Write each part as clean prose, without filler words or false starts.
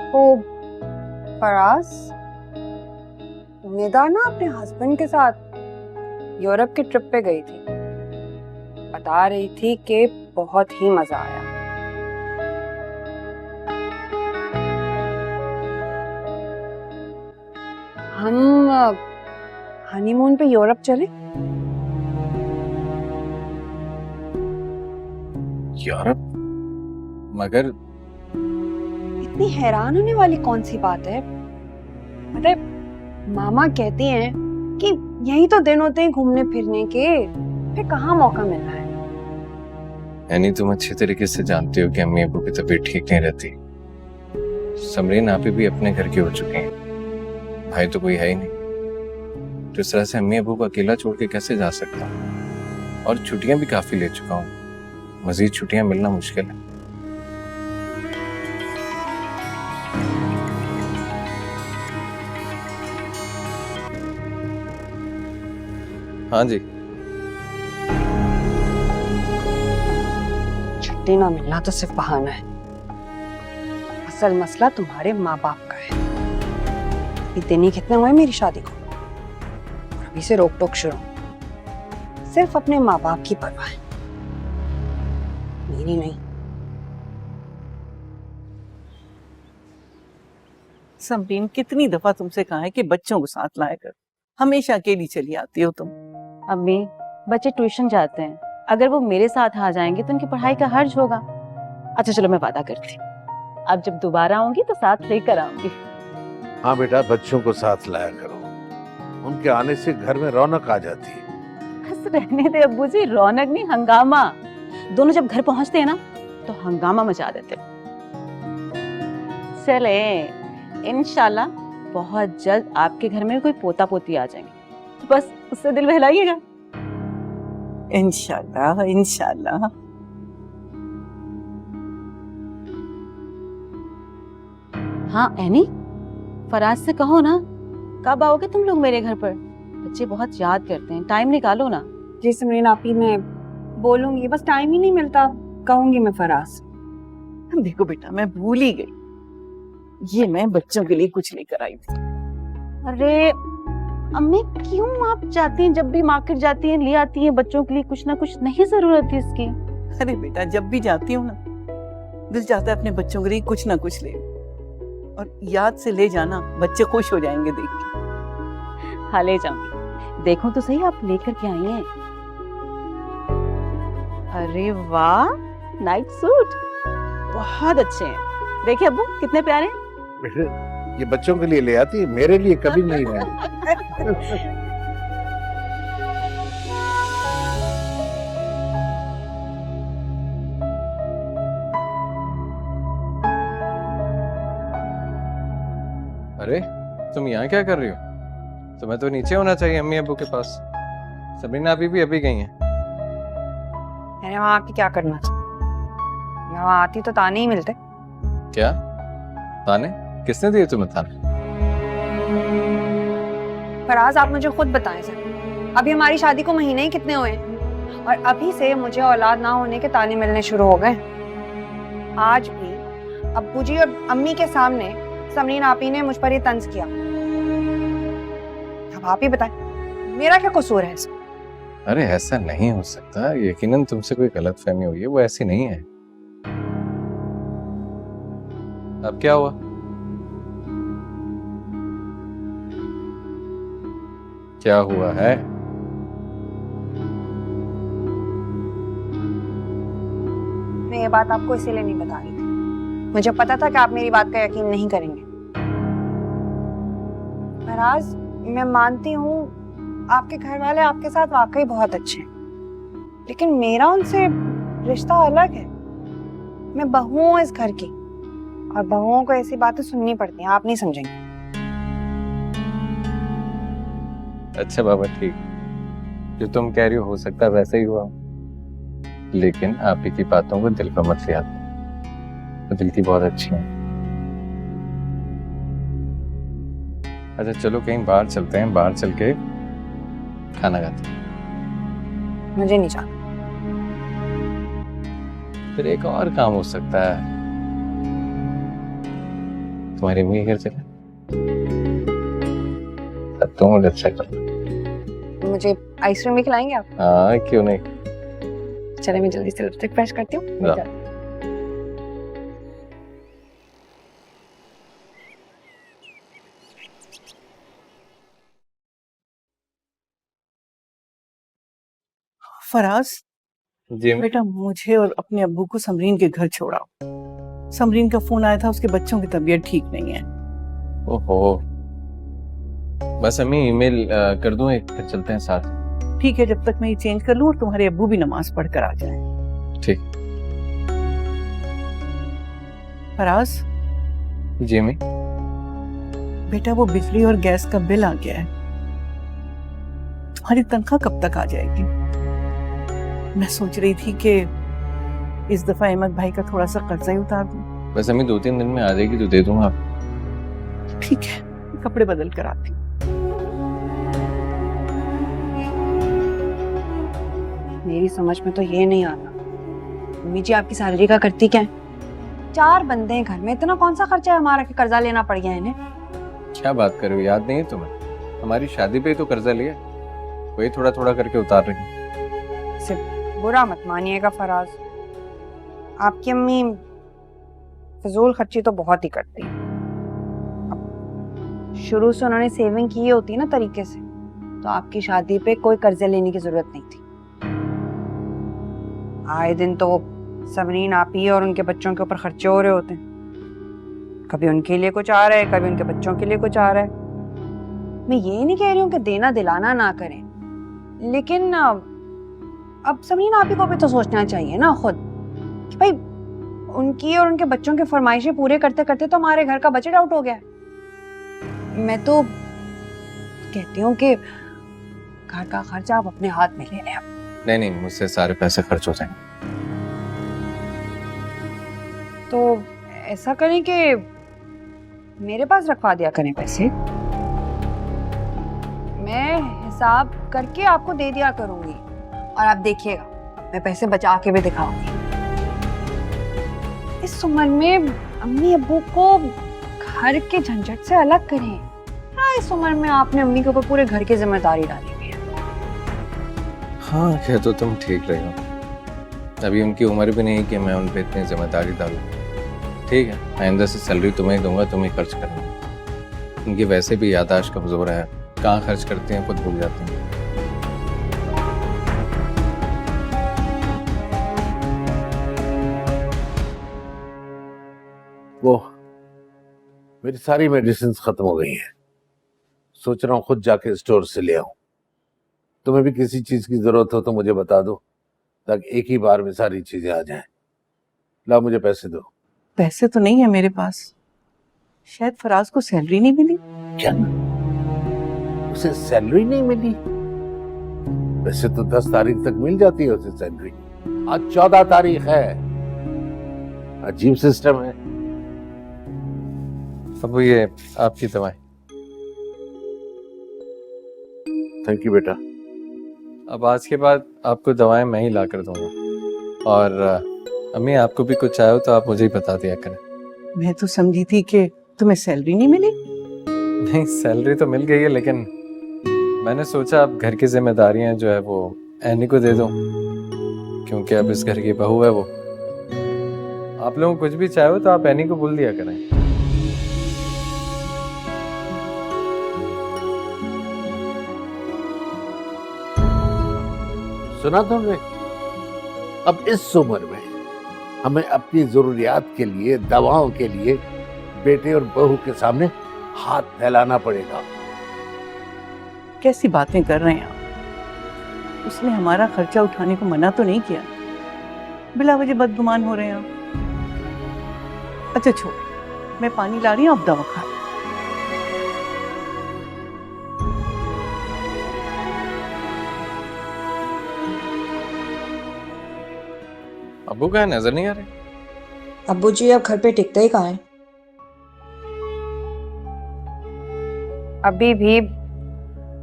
ओ फराज, निदा ना अपने हस्बैंड के साथ यूरोप की ट्रिप पे गई थी। बता रही थी कि बहुत ही मजा आया। हम हनीमून पे यूरोप चले? यूरोप? मगर इतनी हैरान होने वाली कौन सी बात है? अरे मामा कहती हैं कि यही तो दिन होते हैं घूमने फिरने के, फिर कहाँ मौका मिल रहा है। यानी तुम अच्छे तरीके से जानते हो कि अम्मी अबू की तबीयत ठीक नहीं रहती। समरीन आप भी अपने घर के हो चुके हैं, भाई तो कोई है ही नहीं। तो इस तरह से अम्मी अबू को अकेला छोड़ के कैसे जा सकता हूँ? और छुट्टियां भी काफी ले चुका हूँ, मजीद छुट्टियां मिलना मुश्किल है। हाँ जी। छुट्टी ना मिलना तो सिर्फ बहाना है। असल मसला तुम्हारे माँ बाप का है। अभी दिन ही कितने हुए मेरी शादी को, और अभी से रोक टोक शुरू। सिर्फ अपने माँ बाप की परवाह है, मेरी नहीं। समरीन, कितनी दफा तुमसे कहा है कि बच्चों को साथ लाया कर, हमेशा अकेली चली आती हो तुम। अम्मी, बच्चे ट्यूशन जाते हैं, अगर वो मेरे साथ आ जाएंगे तो उनकी पढ़ाई का हर्ज होगा। अच्छा चलो, मैं वादा करती हूँ, अब जब दोबारा आऊंगी तो साथ लेकर आऊंगी। हाँ बेटा, बच्चों को साथ लाया करो, उनके आने से घर में रौनक आ जाती है। बस रहने दे अब्बू जी, रौनक नहीं हंगामा। दोनों जब घर पहुंचते हैं ना तो हंगामा मचा देते। चले, इंशाल्लाह बहुत जल्द आपके घर में कोई पोता पोती आ जाएंगे, तो बस उससे दिल बहलाइएगा। इंशाल्लाह इंशाल्लाह। हाँ एनी, फराज से कहो ना, कब आओगे तुम लोग मेरे घर पर? बच्चे बहुत याद करते हैं, टाइम निकालो ना। जी समरीन आपी, मैं बोलूंगी, बस टाइम ही नहीं मिलता। कहूंगी मैं फराज। देखो बेटा, मैं भूल ही गई, ये मैं बच्चों के लिए कुछ लेकर आई थी। अरे अम्मी, क्यों आप जाती हैं, जब भी मार्केट जाती हैं ले आती हैं बच्चों के लिए कुछ ना कुछ, नहीं जरूरत है इसकी। अरे बेटा, जब भी जाती हूँ ना, दिल चाहता है अपने बच्चों के लिए कुछ ना कुछ ले, और याद से ले जाना, बच्चे खुश हो जाएंगे देख के। हाँ ले जाऊंगी, देखो तो सही आप लेकर के आई हैं। अरे वाह, नाइट सूट बहुत अच्छे हैं। देखिए अब्बू कितने प्यारे हैं। बेटे, ये बच्चों के लिए ले आती है, मेरे लिए कभी नहीं है। अरे तुम यहाँ क्या कर रही हो? तुम्हें तो नीचे होना चाहिए अम्मी अबू के पास। सबरीना अभी भी अभी गई हैं। मैंने वहां आके क्या करना था? यहाँ आती तो ताने ही मिलते। क्या ताने? किसने दिए तुम्हें ताने? फराज आप मुझे खुद बताएं सर, अभी हमारी शादी को महीने ही कितने हुए हैं, और अभी से मुझे औलाद ना होने के ताने मिलने शुरू हो गए। आज भी अब्बू जी और अम्मी के सामने समरीन आपी ने मुझ पर ये तंज किया। अब आप ही बताएं, मेरा क्या कसूर है इसमें? अरे ऐसा नहीं हो सकता, यकीनन तुमसे कोई गलतफहमी हुई है, वो ऐसी नहीं है। अब क्या हुआ? क्या हुआ है? मैं ये बात आपको इसीलिए नहीं बता रही थी, मुझे पता था कि आप मेरी बात का यकीन नहीं करेंगे। फराज, मैं मानती हूँ आपके घर वाले आपके साथ वाकई बहुत अच्छे हैं, लेकिन मेरा उनसे रिश्ता अलग है। मैं बहू हूँ इस घर की, और बहुओं को ऐसी बातें सुननी पड़ती हैं, आप नहीं समझेंगे। अच्छा बाबा ठीक, जो तुम कह रही हो सकता है वैसे ही हुआ, लेकिन आप ही की बातों को दिल पर मत ले आते, तो दिल की बहुत अच्छी है। अच्छा चलो कहीं बाहर चलते हैं, बाहर चल के खाना खाते हैं। मुझे नहीं जाना। फिर एक और काम हो सकता है। तुम्हारी अम्मी के घर चले तब तो मुझे अच्छा कर। मुझे आइसक्रीम भी खिलाएंगे आप? हाँ क्यों नहीं। चले मैं जल्दी से लिपस्टिक फ्रेश करती हूँ। जा। फराज, जी अम्मी। बेटा मुझे और अपने अब्बू को समरीन के घर छोड़ाओ। समरीन का फोन आया था, उसके बच्चों की तबीयत ठीक नहीं है। ओहो, बस अम्मी ईमेल कर दूं एक, फिर चलते हैं साथ। ठीक है, जब तक मैं ये चेंज कर लूं और तुम्हारे अब्बू भी नमाज पढ़ कर आ जाए। ठीक। फराज जी अम्मी। बेटा, वो बिजली और गैस का बिल आ गया है। तुम्हारी तनख्वाह कब तक आ जाएगी? मैं सोच रही थी कि इस दफा अहमद भाई का थोड़ा सा कर्जा ही उतार दूं। बस अम्मी 2-3 दिन में आ जाएगी तो दे दूंगा आप। ठीक है, कपड़े बदल कर आती हूँ। मेरी समझ में तो ये नहीं आता, मम्मी जी आपकी सैलरी का करती क्या है? 4 बंदे हैं घर में, इतना कौन सा खर्चा है हमारा कि कर्जा लेना पड़ गया इन्हें? क्या बात कर रहे हो, याद नहीं है तुम्हें? हमारी शादी पे ही तो कर्जा लिया, वही थोड़ा थोड़ा करके उतार रही हैं। सिर्फ बुरा मत मानिएगा फराज, आपकी अम्मी फजूल खर्ची तो बहुत ही करती है। अब शुरू से उन्होंने सेविंग की होती ना तरीके से, तो आपकी शादी पे कोई कर्जे लेने की जरूरत नहीं थी। आए दिन तो समरीन आप ही और उनके बच्चों के ऊपर खर्चे हो रहे होते हैं, कभी उनके लिए कुछ आ रहा है, कभी उनके बच्चों के लिए कुछ आ रहा है। मैं ये नहीं कह रही हूँ कि देना दिलाना ना करें, लेकिन अब समरीन आप ही को भी तो सोचना चाहिए ना खुद कि भाई उनकी और उनके बच्चों के फरमाइशें पूरे करते करते तो हमारे घर का बजट आउट हो गया। मैं तो कहती हूँ कि घर का खर्चा आप अपने हाथ में ले लें। नहीं नहीं, मुझसे सारे पैसे खर्च हो जाएंगे। तो ऐसा करें कि मेरे पास रखवा दिया करें पैसे, मैं हिसाब करके आपको दे दिया करूंगी और आप देखिएगा मैं पैसे बचा के भी दिखाऊंगी। इस उम्र में अम्मी अब्बू को घर के झंझट से अलग करें। हाँ, इस उम्र में आपने अम्मी के ऊपर पूरे घर की जिम्मेदारी डाली हुई है। हाँ कह तो तुम ठीक रही हो, अभी उनकी उम्र भी नहीं कि मैं उन पर इतनी जिम्मेदारी डालूं। ठीक है, आइंदा से सैलरी तुम्हें दूंगा, तुम ही खर्च करना। उनकी वैसे भी याददाश्त कमजोर है, कहाँ खर्च करती हैं खुद भूल जाती हैं। वो मेरी सारी मेडिसिन खत्म हो गई हैं, सोच रहा हूँ खुद जाके स्टोर से ले आऊं। तुम्हें भी किसी चीज की जरूरत हो तो मुझे बता दो, ताकि एक ही बार में सारी चीजें आ जाएं। ला मुझे पैसे दो। पैसे तो नहीं है मेरे पास, शायद फराज को सैलरी नहीं मिली। क्या, उसे सैलरी नहीं मिली? वैसे तो 10 तारीख तक मिल जाती है उसे सैलरी, आज 14 तारीख है। अजीब सिस्टम है। अब ये आपकी दवाई। थैंक यू बेटा। अब आज के बाद आपको दवाएं मैं ही ला कर दूंगा, और अम्मी आपको भी कुछ आया हो तो आप मुझे ही बता दिया करें। मैं तो समझी थी कि तुम्हें सैलरी नहीं मिली। नहीं, सैलरी तो मिल गई है, लेकिन मैंने सोचा अब घर की जिम्मेदारियां जो है वो एनी को दे दूं, क्योंकि अब इस घर की बहू है वो। आप लोगों को कुछ भी चाहे हो तो आप एनी को बोल दिया करें। सुना तुमने? अब इस उम्र में हमें अपनी जरूरियात के लिए, दवाओं के लिए बेटे और बहू के सामने हाथ फैलाना पड़ेगा। कैसी बातें कर रहे हैं आप? उसने हमारा खर्चा उठाने को मना तो नहीं किया, बिला वजह बदगुमान हो रहे हैं आप। अच्छा छोड़, मैं पानी ला रही हूँ, आप दवा खा लो। अब्बू कहाँ नजर नहीं आ रहे? अब्बू जी अब घर पे टिकते ही कहाँ हैं? अभी भी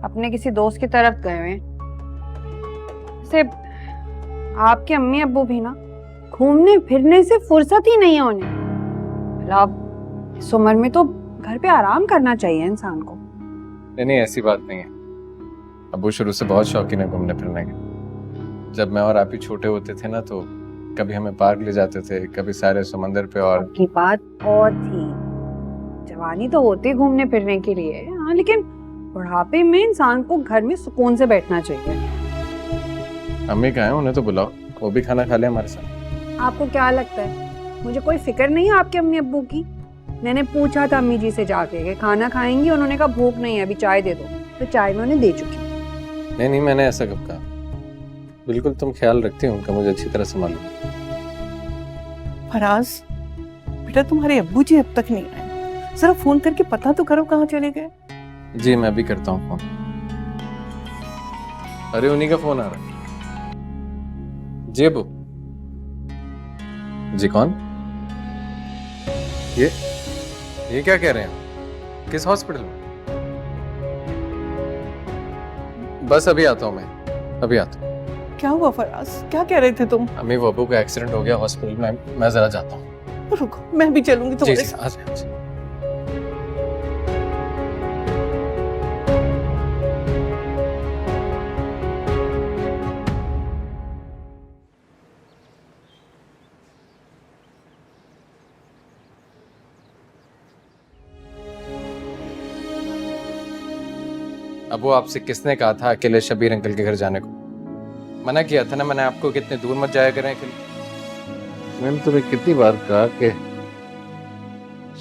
अपने किसी दोस्त की तरफ गए हुए। सिर्फ आपके अम्मी अब्बू भी ना घूमने फिरने से फुर्सत ही नहीं है उन्हें। मतलब इस उम्र में तो घर पे आराम करना चाहिए इंसान को। नहीं, ऐसी बात नहीं है। अब्बू शुरू से बहुत शौकीन है घूमने फिरने के। जब मैं और आप ही छोटे होते थे ना, तो कभी हमें पार्क ले जाते थे, कभी सारे समंदर पे। और की बात और थी, जवानी तो होती घूमने फिरने के लिए, हाँ, लेकिन बुढ़ापे में इंसान को घर में सुकून से बैठना चाहिए। अम्मी कहाँ है, उन्हें तो बुलाओ, वो भी खाना खा ले हमारे साथ। आपको क्या लगता है मुझे कोई फिक्र नहीं है आपके अम्मी अब्बू की? मैंने पूछा था अम्मी जी से जाके कि खाना खाएंगी, उन्होंने कहा भूख नहीं है, अभी चाय दे दो, तो चाय मैं उन्हें दे चुकी हूँ। नहीं, मैंने ऐसा कब कहा। बिल्कुल तुम ख्याल रखती हो उनका, मुझे अच्छी तरह से मालूम। फराज, बेटा तुम्हारे अब्बू जी अब तक नहीं आए, जरा फोन करके पता तो करो कहाँ चले गए। जी मैं भी करता हूँ फोन। अरे उन्हीं का फोन आ रहा है। जी अब्बू। जी कौन? ये क्या कह रहे हैं? किस हॉस्पिटल में? बस अभी आता हूँ मैं, अभी आता हूँ। क्या हुआ फराज, क्या कह रहे थे तुम? अम्मी वो अब्बू का एक्सीडेंट हो गया हॉस्पिटल में, मैं जरा जाता हूँ। रुको, मैं भी चलूंगी तुम्हारे जी, साथ। आ जाए। अबू आपसे किसने कहा था अकेले शबीर अंकल के घर जाने को? मना किया था ना मैंने आपको, कितने दूर मत जाया करें अकेले। मैंने तुम्हें कितनी बार कहा कि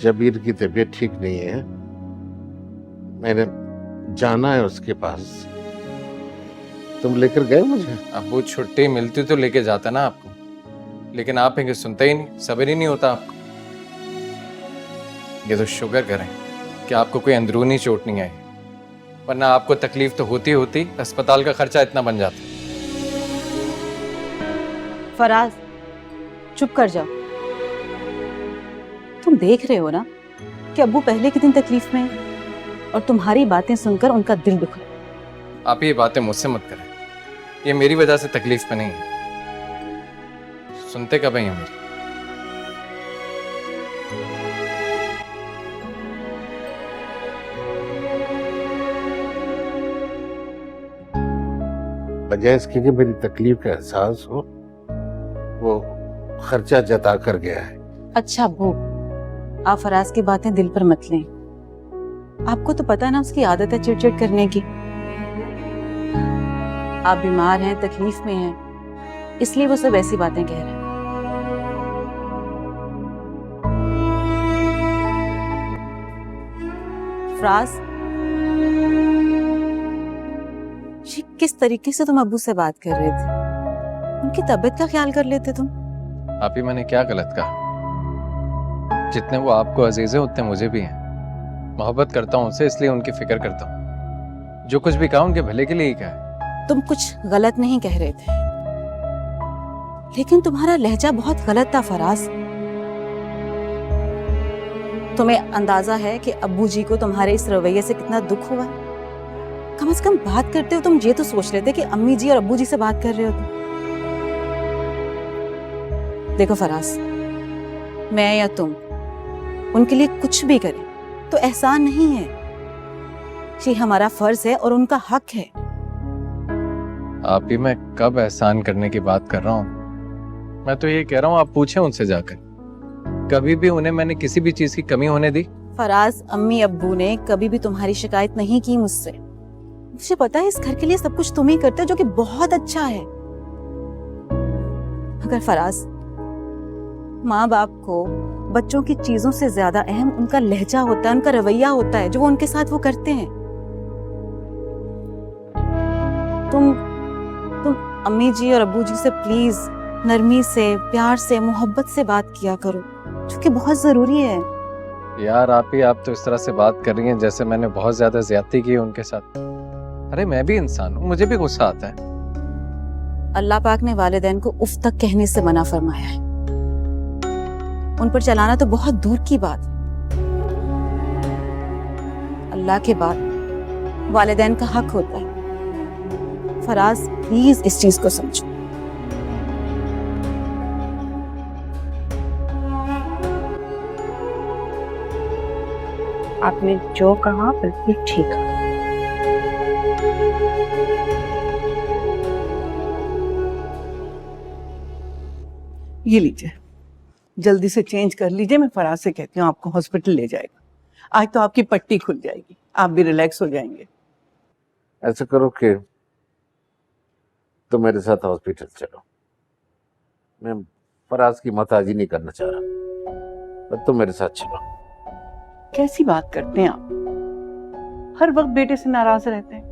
शबीर की तबीयत ठीक नहीं है, मैंने जाना है उसके पास। तुम लेकर गए मुझे? अबू छुट्टी मिलती तो लेके जाता ना आपको, लेकिन आप इनके सुनते ही नहीं, सब्र ही नहीं होता आपको। ये तो शुक्र करें कि आपको कोई अंदरूनी चोट नहीं आई, वरना आपको तकलीफ तो होती होती अस्पताल का खर्चा इतना बन जाता। फराज, चुप कर जाओ। तुम देख रहे हो ना कि अब्बू पहले के दिन तकलीफ में है और तुम्हारी बातें सुनकर उनका दिल दुख रहा है। आप ये बातें मुझसे मत करें, ये मेरी वजह से तकलीफ में नहीं है। सुनते कब हैं ये मेरी? बजाय इसके कि मेरी तकलीफ का एहसास हो, वो खर्चा जता कर गया है। अच्छा अब्बू, आप फराज की बातें दिल पर मत लें। आपको तो पता है ना उसकी आदत है चिड़चिड़ करने की। आप बीमार हैं, तकलीफ में हैं, इसलिए वो सब ऐसी बातें कह रहे हैं। फराज, ये किस तरीके से तुम अब्बू से बात कर रहे थे? उनकी तबीयत का ख्याल कर लेते तुम। आप ही मैंने क्या गलत कहा? जितने वो आपको अजीज है उतने मुझे भी हैं। मोहब्बत करता हूँ उनसे, इसलिए उनकी फिक्र करता हूँ। जो कुछ भी कहा उनके भले के लिए ही कहा है। तुम कुछ गलत नहीं कह रहे थे, लेकिन तुम्हारा लहजा बहुत गलत था फराज। तुम्हें अंदाजा है कि अब्बू जी को तुम्हारे इस रवैये से कितना दुख हुआ? कम से कम बात करते हो तुम ये तो सोच लेते कि अम्मी जी और अब्बू जी से बात कर रहे हो तुम। देखो फराज, मैं या तुम उनके लिए कुछ भी करें तो एहसान नहीं है, ये हमारा फर्ज है और उनका हक है। आप ही मैं कब एहसान करने की बात कर रहा हूँ? मैं तो ये कह रहा हूँ आप पूछें उनसे जाकर, कभी भी उन्हें मैंने किसी भी चीज की कमी होने दी? फराज, अम्मी अब्बू ने कभी भी तुम्हारी शिकायत नहीं की मुझसे। मुझे पता है इस घर के लिए सब कुछ तुम ही करते हो, जो कि बहुत अच्छा है। अगर फराज, माँ बाप को बच्चों की चीजों से ज्यादा अहम उनका लहजा होता है, उनका रवैया होता है जो वो उनके साथ वो करते हैं। तुम अम्मी जी और अब्बू जी से प्लीज नरमी से, प्यार से, मोहब्बत से बात किया करो, जो कि बहुत जरूरी है। यार आप तो इस तरह से बात कर रही हैं जैसे मैंने बहुत ज्यादा ज्यादती की है उनके साथ। अरे मैं भी इंसान हूँ, मुझे भी गुस्सा आता है। अल्लाह पाक ने वालिदैन को उफ तक कहने से मना फरमाया है। उन पर चलाना तो बहुत दूर की बात। अल्लाह के बाद वालिदैन का हक होता है। फराज, प्लीज इस चीज को समझो। आपने जो कहा बिल्कुल ठीक है। ये लीजिए, जल्दी से चेंज कर लीजिए। मैं फराज से कहती हूँ आपको हॉस्पिटल ले जाएगा। आज तो आपकी पट्टी खुल जाएगी, आप भी रिलैक्स हो जाएंगे। ऐसा करो कि तुम मेरे साथ हॉस्पिटल चलो। मैं फराज की मताजी नहीं करना चाह रहा, पर तुम मेरे साथ चलो। कैसी बात करते हैं आप? हर वक्त बेटे से नाराज रहते हैं।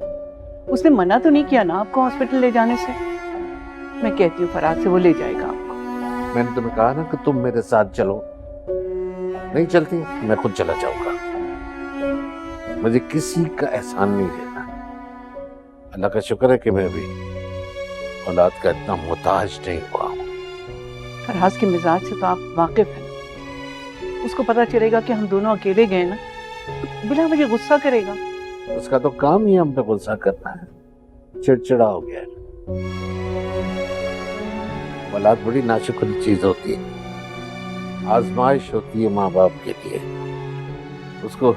उसने मना तो नहीं किया ना आपको हॉस्पिटल ले जाने से? मैं कहती हूँ फराज से वो ले जाएगा आपको। मैंने तुम्हें कहा ना कि तुम मेरे साथ चलो। नहीं चलती मैं खुद चला जाऊंगा। मुझे किसी का एहसान नहीं लेना। अल्लाह का शुक्र है कि मैं भी औलाद का इतना मोहताज नहीं हुआ हूं। फरहाज के मिजाज से तो आप वाकिफ हैं। उसको पता चलेगा कि हम दोनों अकेले गए ना, बिना वजह गुस्सा करेगा। उसका तो काम ही हम पे गुस्सा करना है। चिड़चिड़ा हो गया है। औलाद बड़ी नाशुक्र चीज होती है, आजमाइश होती है माँ बाप के लिए। उसको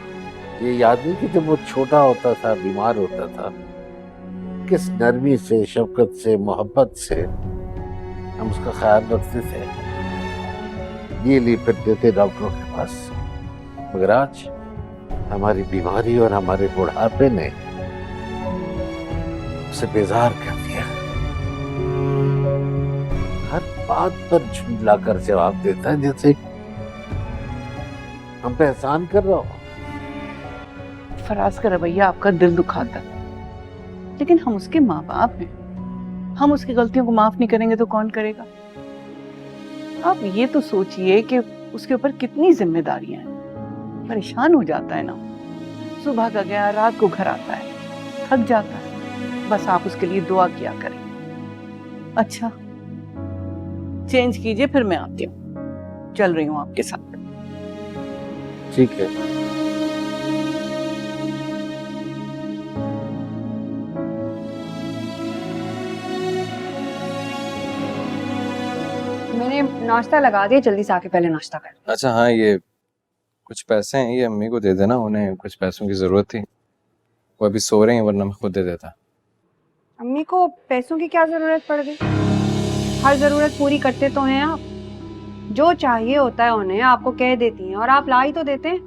ये याद नहीं कि जब वो छोटा होता था, बीमार होता था, किस नरमी से, शफकत से, मोहब्बत से हम उसका ख्याल रखते थे। ये लिए फिरते थे डॉक्टरों के पास। मगर आज हमारी बीमारी और हमारे बुढ़ापे ने उसे बेजार कर दिया। हर बात पर झुंझला कर जवाब देता है, जैसे हम पे एहसान कर रहा हो। फराज का रवैया आपका दिल दुखाता है, लेकिन हम उसके माँ बाप हैं। हम उसकी गलतियों को माफ नहीं करेंगे तो कौन करेगा? आप ये तो सोचिए कि उसके ऊपर कितनी जिम्मेदारियां हैं। परेशान हो जाता है ना, सुबह का गया रात को घर आता है, थक जाता है। बस आप उसके लिए दुआ किया करें। अच्छा, चेंज कीजिए, फिर मैं आती हूँ। चल रही हूँ आपके साथ। ठीक है। मैंने नाश्ता लगा दिया, जल्दी से आके पहले नाश्ता कर। अच्छा हाँ, ये कुछ पैसे हैं, ये अम्मी को दे देना। उन्हें कुछ पैसों की जरूरत थी, वो अभी सो रही हैं, वरना मैं खुद दे देता। अम्मी को पैसों की क्या जरूरत पड़ गई? हर जरूरत पूरी करते तो हैं आप। जो चाहिए होता है उन्हें आपको कह देती हैं और आप ला ही तो देते हैं।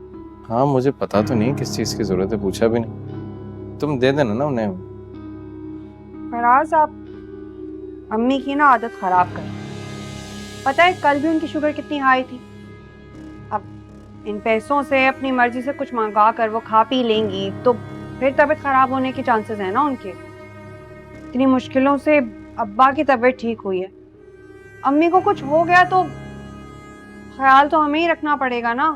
हाँ, मुझे पता तो नहीं किस चीज की जरूरत है, पूछा भी नहीं। तुम दे देना ना उन्हें। फराज, आप अम्मी की ना आदत खराब कर। पता है कल भी उनकी शुगर कितनी हाई थी। अब इन पैसों से अपनी मर्जी से कुछ मंगा कर वो खा पी लेंगी तो फिर तबीयत खराब होने के चांसेस है ना उनके। इतनी मुश्किलों से अब्बा की तबीयत ठीक हुई है, अम्मी को कुछ हो गया तो ख्याल तो हमें ही रखना पड़ेगा ना।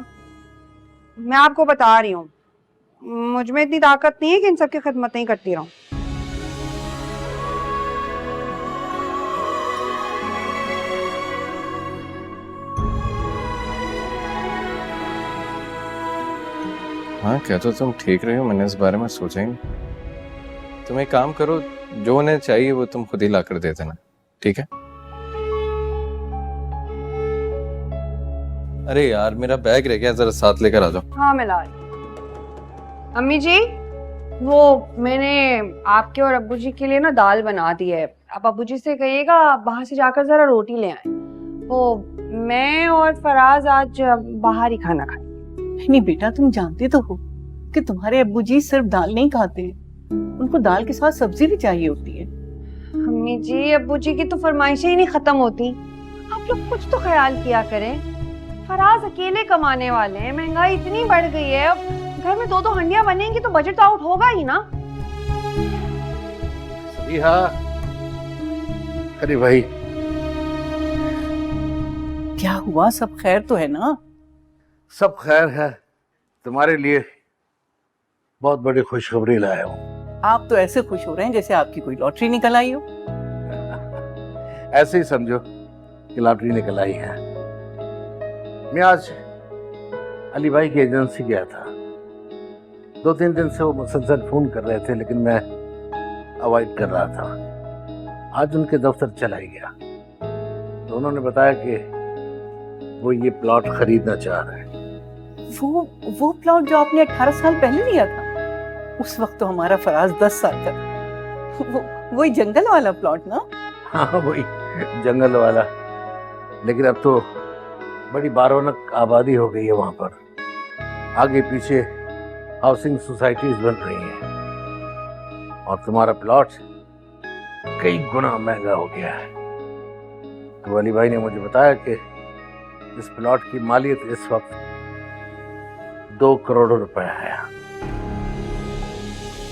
मैं आपको बता रही हूँ, मुझ में इतनी ताकत नहीं है कि इन सबकी खिदमतें ही करती रहूं। हाँ, क्या तो तुम ठीक रहे हो, मैंने इस बारे में सोचा ही नहीं। तुम एक काम करो, जो उन्हें चाहिए वो तुम खुद ही ला कर दे देना, ठीक है? अरे यार, मेरा बैग रह गया, जरा साथ लेकर आ जाओ। हाँ, मैं ला रही हूँ। अम्मी जी, वो मैंने आपके और अब्बू जी के लिए ना दाल बना दी है। आप अब्बू जी से कहिएगा बाहर से जाकर जरा रोटी ले आए। वो मैं और फराज आज बाहर ही खाना खाएं। नहीं बेटा, तुम जानते तो हो कि तुम्हारे अब्बू जी सिर्फ दाल नहीं खाते हैं, उनको दाल के साथ सब्जी भी चाहिए होती है। अम्मी जी, अब्बू जी की तो फरमाइशें ही नहीं खत्म होती। आप लोग कुछ तो ख्याल किया करें। फराज अकेले कमाने वाले हैं, महंगाई इतनी बढ़ गई है, अब घर में दो दो हंडियां बनेंगी तो बजट तो आउट होगा ही ना। सबिहा, अरे भाई क्या हुआ? सब खैर तो है ना? सब खैर है। तुम्हारे लिए बहुत बड़ी खुशखबरी लाया हूँ। आप तो ऐसे खुश हो रहे हैं जैसे आपकी कोई लॉटरी निकल आई हो। ऐसे ही समझो कि लॉटरी निकल आई है। मैं आज अली भाई की एजेंसी गया था। 2-3 दिन से वो मुसलसल फोन कर रहे थे, लेकिन मैं अवॉइड कर रहा था। आज उनके दफ्तर चला ही गया तो उन्होंने बताया कि वो ये प्लॉट खरीदना चाह रहे हैं। वो प्लॉट जो आपने 18 साल पहले लिया था, उस वक्त तो हमारा फराज 10 साल का था। वही जंगल वाला प्लॉट ना? हाँ वही जंगल वाला, लेकिन अब तो बड़ी बारौनक आबादी हो गई है वहां पर। आगे पीछे हाउसिंग सोसाइटीज बन रही हैं और तुम्हारा प्लॉट कई गुना महंगा हो गया है। तो अली भाई ने मुझे बताया कि इस प्लॉट की मालियत इस वक्त 2 करोड़ रुपए है।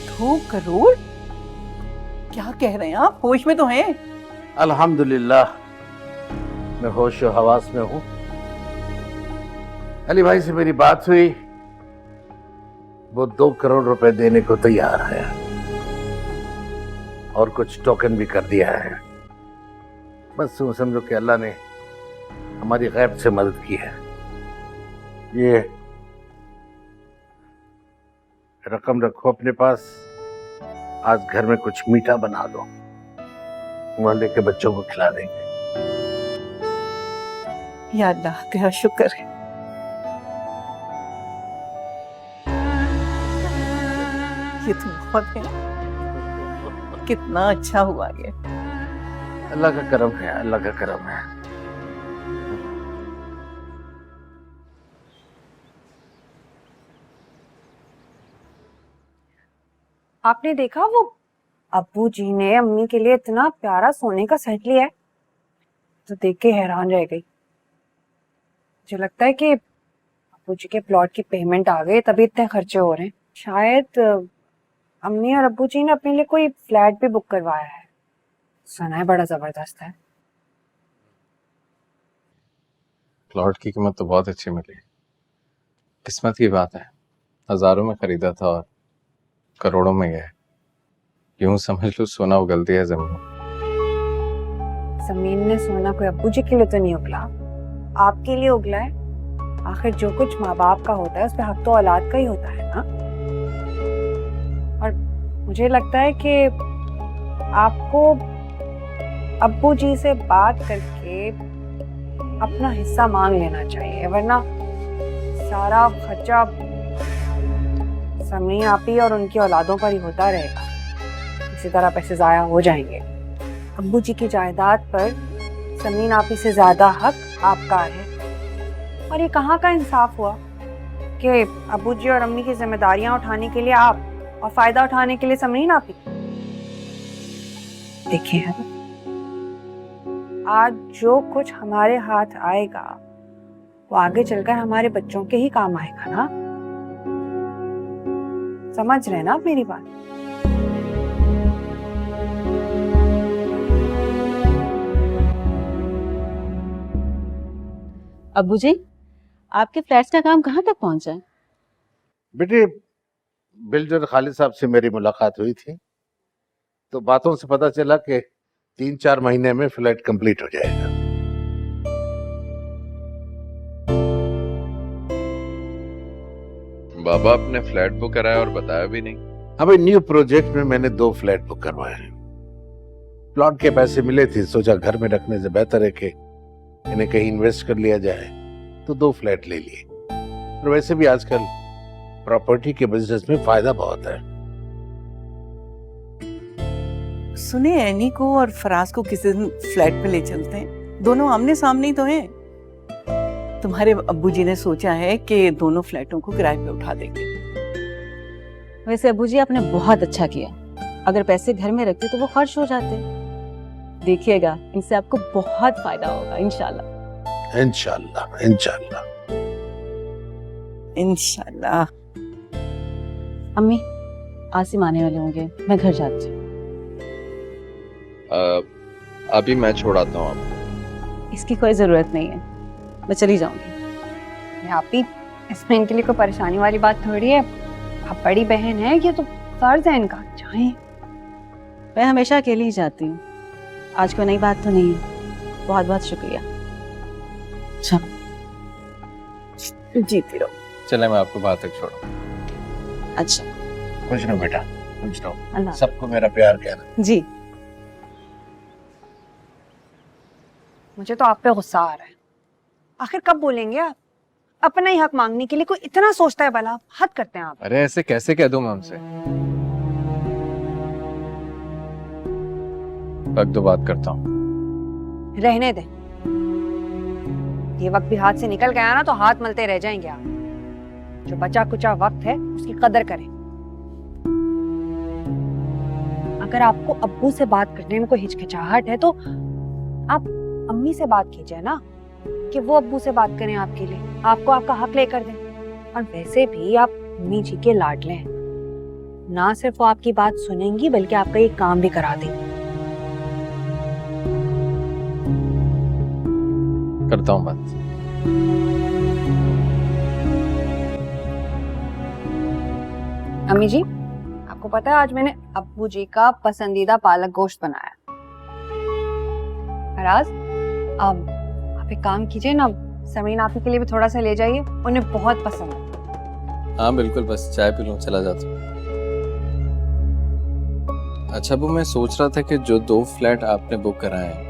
2 करोड़? क्या कह रहे हैं आप? होश में तो हैं? अल्हम्दुलिल्लाह मैं होश और हवास में हूँ। अली भाई से मेरी बात हुई, वो 2 करोड़ रुपए देने को तैयार है और कुछ टोकन भी कर दिया है। बस तुम समझो कि अल्लाह ने हमारी गैब से मदद की है। ये रकम रखो अपने पास, आज घर में कुछ मीठा बना दो, मोहल्ले के बच्चों को खिला देंगे। या अल्लाह तेरा शुक्र है। ये तो बहुत है, कितना अच्छा हुआ ये। अल्लाह का करम है, अल्लाह का करम है। आपने देखा वो अब्बू जी ने अम्मी के लिए इतना प्यारा सोने का सेट लिया है, तो देख के हैरान रह गई। मुझे लगता है कि अब्बू जी के प्लॉट की पेमेंट आ गई तभी इतने खर्चे हो रहे हैं। शायद अम्मी और अब्बू जी ने अपने लिए कोई फ्लैट भी बुक करवाया है। सुना है बड़ा जबरदस्त है। प्लॉट की कीमत तो बहुत अच्छी मिली। किस्मत की बात है, हजारों में खरीदा था और करोड़ों में गया। यूं समझ लो सोना उगल दिया जमीन। जमीन ने सोना कोई अब्बू जी के लिए तो नहीं उगला, आपके लिए उगला है। आखिर जो कुछ माँ बाप का होता है उस पे हक तो औलाद का ही होता है ना। और मुझे लगता है कि आपको अब्बू जी से बात करके अपना हिस्सा मांग लेना चाहिए, वरना सारा खर्चा समरीन आपी और उनकी औलादों पर ही होता रहेगा। इसी तरह पैसे जाया हो जाएंगे। अब्बू जी की जायदाद पर समरीन आपी से ज्यादा हक आपका है। और ये कहाँ का इंसाफ हुआ कि अब्बू जी और अम्मी की जिम्मेदारियां उठाने के लिए आप और फायदा उठाने के लिए समरीन आपी। देखिए है ना, आज जो कुछ हमारे हाथ आएगा वो आगे चलकर हमारे बच्चों के ही काम आएगा ना। समझ रहे ना आप मेरी बात? अब्बू जी, आपके फ्लैट्स का काम कहाँ तक पहुंचा है? बेटे, बिल्डर खालिद साहब से मेरी मुलाकात हुई थी, तो बातों से पता चला कि 3-4 महीने में फ्लैट कंप्लीट हो जाएगा। बाबा अपने फ्लैट बुक कराया और बताया भी नहीं। अभी न्यू प्रोजेक्ट में मैंने 2 फ्लैट बुक करवाए हैं। प्लॉट के पैसे मिले थे, सोचा घर में रखने से बेहतर है कि इन्हें कहीं इन्वेस्ट कर लिया जाए, तो 2 फ्लैट ले लिए। और वैसे भी आजकल प्रॉपर्टी के बिजनेस में फायदा बहुत है। सुने एनी को और फराज को किसी दिन फ्लैट पे ले चलते हैं, दोनों आमने सामने ही तो हैं। तुम्हारे अब्बू जी ने सोचा है कि दोनों फ्लैटों को किराए पे उठा देंगे। वैसे अब्बू जी आपने बहुत अच्छा किया। अगर पैसे घर में रखते तो वो खर्च हो जाते। देखिएगा, इनसे आपको बहुत फायदा होगा इंशाल्लाह। इंशाल्लाह इंशाल्लाह इंशाल्लाह। अम्मी, आसिम आने वाले होंगे, मैं घर जाती हूँ। अभी मैं छोड़ आता हूँ आपको। इसकी कोई जरूरत नहीं है, मैं चली जाऊंगी। मैं आपी, इसमें इनके लिए कोई परेशानी वाली बात थोड़ी है। आप बड़ी बहन है, ये तो फर्ज है इनका। चाहे मैं हमेशा अकेली ही जाती हूँ, आज कोई नई बात तो नहीं है। बहुत बहुत शुक्रिया। जीती रहो। चले मैं आपको बाहर तक छोड़ूं। अच्छा, खुश रहो बेटा, खुश रहो। अल्लाह। सबको मेरा प्यार कहना। जी। मुझे तो आप पे गुस्सा आ रहा है। आखिर कब बोलेंगे आप? अपना ही हक मांगने के लिए कोई इतना सोचता है भला? हद करते हैं आप। अरे ऐसे कैसे कह दूं मैं उनसे? वक्त दो, बात करता हूँ। रहने दे, ये वक्त भी हाथ से निकल गया ना तो हाथ मलते रह जाएंगे आप। जो बचा कुचा वक्त है उसकी कदर करें। अगर आपको अब्बू से बात करने में कोई हिचकिचाहट है तो आप अम्मी से बात कीजिए ना, कि वो अब्बू से बात करें आपके लिए, आपको आपका हक लेकर दें। और वैसे भी आप अम्मी जी के लाडले हैं, ना सिर्फ वो आपकी बात सुनेंगी बल्कि आपका ये काम भी करा देंगी। करता हूँ बात। अम्मी जी, आपको पता है आज मैंने अब्बू जी का पसंदीदा पालक गोश्त बनाया। फराज, आप एक काम कीजिए ना, समरीन आपी के लिए भी थोड़ा सा ले जाइए, उन्हें बहुत पसंद है। हाँ बिल्कुल, बस चाय पी लूँ, चला जाता हूँ। अच्छा वो मैं सोच रहा था कि जो 2 फ्लैट आपने बुक कराए हैं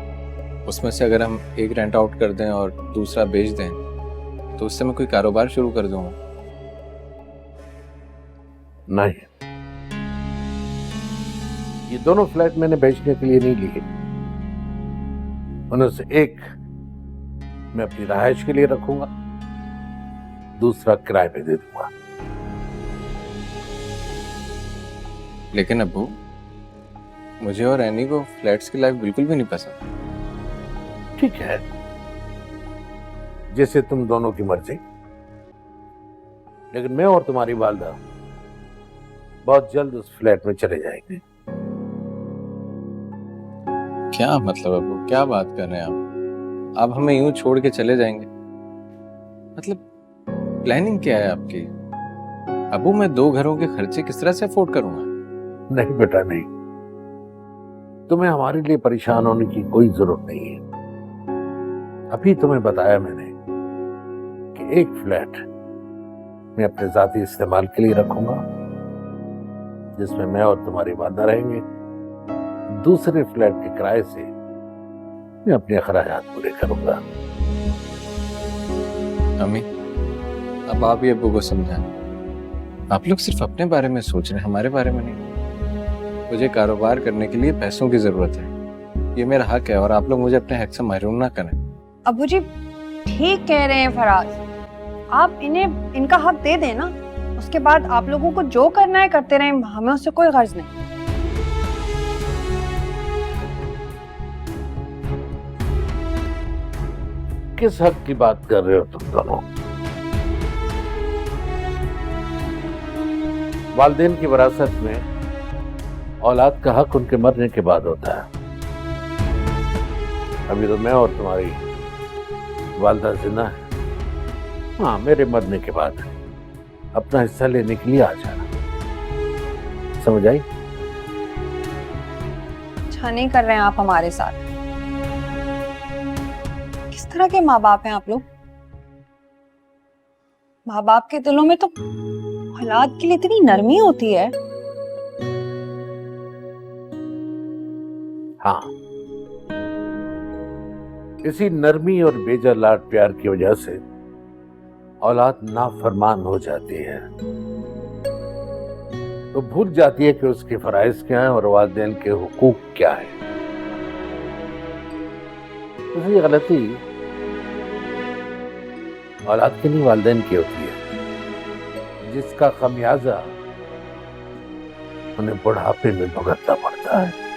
उसमें से अगर हम एक रेंट आउट कर दें और दूसरा बेच दें तो उससे मैं कोई कारोबार शुरू कर दूँ। नहीं, ये दोनों फ्लैट मैंने बेचने के लिए नहीं लिए। उनमें से एक मैं अपनी रहायश के लिए रखूंगा, दूसरा किराए पे दे दूंगा। लेकिन अब्बू, मुझे और एनी को फ्लैट्स की लाइफ बिल्कुल भी नहीं पसंद। ठीक है, जैसे तुम दोनों की मर्जी, लेकिन मैं और तुम्हारी वालदा बहुत जल्द उस फ्लैट में चले जाएंगे। क्या मतलब अब्बू, क्या बात कर रहे हैं आप हमें यूं छोड़ के चले जाएंगे? मतलब प्लानिंग क्या है आपकी? अब्बू मैं 2 घरों के खर्चे किस तरह से अफोर्ड करूंगा? नहीं बेटा नहीं, तुम्हें हमारे लिए परेशान होने की कोई जरूरत नहीं है। अभी तुम्हें बताया मैंने कि एक फ्लैट मैं अपने जाती इस्तेमाल के लिए रखूंगा जिसमें मैं और तुम्हारी वालदा रहेंगे। दूसरे फ्लैट के किराए से मैं अपने अखराजात पूरे करूंगा। अम्मी, अब आप ही अब्बू को समझाएं। आप लोग सिर्फ अपने बारे में सोच रहे हैं, हमारे बारे में नहीं। मुझे कारोबार करने के लिए पैसों की जरूरत है, ये मेरा हक है और आप लोग मुझे अपने हक से महरूम ना करें। अब्बू जी ठीक कह रहे हैं फराज, आप इन्हें इनका हक दे दें ना, उसके बाद आप लोगों को जो करना है करते रहें, हमें उससे कोई गर्ज नहीं। किस हक की बात कर रहे हो तुम दोनों? वालिदैन की विरासत में औलाद का हक उनके मरने के बाद होता है। अभी तो मैं और तुम्हारी वालदा जिंदा है। हाँ, मेरे मरने के बाद अपना हिस्सा लेने के लिए आ जाना। समझ आई? अच्छा नहीं कर रहे हैं आप हमारे साथ। किस तरह के माँ बाप हैं आप लोग? माँ बाप के दिलों में तो औलाद के लिए इतनी नरमी होती है। हाँ, इसी नरमी और बेजा लाड प्यार की वजह से औलाद नाफरमान हो जाती है, तो भूल जाती है कि उसके फराइज क्या हैं और वालिदैन के हुकूक क्या है। इसलिए गलती औलाद की नहीं, वालिदैन की होती है, जिसका खमियाजा उन्हें बुढ़ापे में भुगतना पड़ता है।